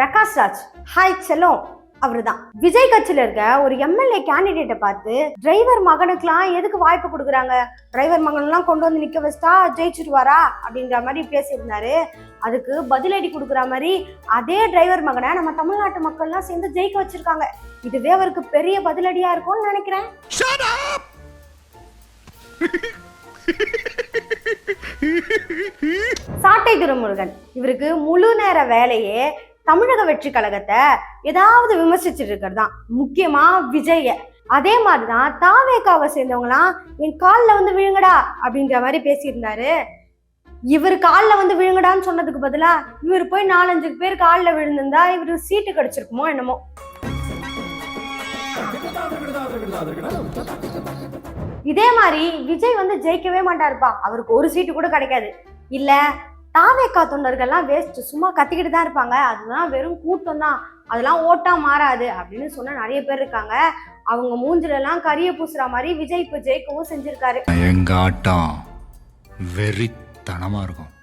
Prakash Raj. Hi செல்லம் அவரு தான். விஜய் கட்சியில இருக்க ஒரு எம்எல்ஏ கேண்டிடேட்டை பார்த்து டிரைவர் மகனுக்குலாம் எதுக்கு வாய்ப்பு கொடுக்குறாங்க, டிரைவர் மகன்லாம் கொண்டு வந்து நிக்க வச்சா ஜெயிச்சுடுவாரா அப்படின்ற மாதிரி பேசியிருந்தாரு. அதுக்கு பதிலடி கொடுக்குற மாதிரி அதே டிரைவர் மகனை நம்ம தமிழ்நாட்டு மக்கள்லாம் சேர்ந்து ஜெயிக்க வச்சிருக்காங்க. இதுவே அவருக்கு பெரிய பதிலடியா இருக்கும்னு நினைக்கிறேன். சாட்டை திருமுருகன் இவருக்கு முழு நேர வேலையே தமிழக வெற்றி கழகத்தை ஏதாவது விமர்சிச்சுட்டு இருக்கிறதுதான், முக்கியமா விஜய. அதே மாதிரிதான் தாவேகாவை சேர்ந்தவங்களாம் என் காலில் வந்து விழுங்கடா அப்படின்ற மாதிரி பேசியிருந்தாரு. இவர் காலில் வந்து விழுங்கடான்னு சொன்னதுக்கு பதிலா இவர் போய் 4-5 பேர் காலில் விழுந்திருந்தா இவரு சீட்டு கிடைச்சிருக்குமோ என்னமோ. இதே மாதிரி விஜய் வந்து ஜெயிக்கவே மாட்டாருப்பா, அவருக்கு ஒரு சீட்டு கூட கிடைக்காது. இல்ல தாவேகா தொண்டர்கள்லாம் வேஸ்ட், சும்மா கத்திக்கிட்டு தான் இருப்பாங்க, அதுதான் வெறும் கூட்டம் தான், அதெல்லாம் ஓட்டா மாறாது அப்படின்னு சொன்ன நிறைய பேர் இருக்காங்க. அவங்க மூஞ்சில எல்லாம் கரிய பூசுற மாதிரி விஜய் இப்ப ஜெயிக்கவும் செஞ்சிருக்காரு. எங்க ஆட்டம் வெறித்தனமா இருக்கும்.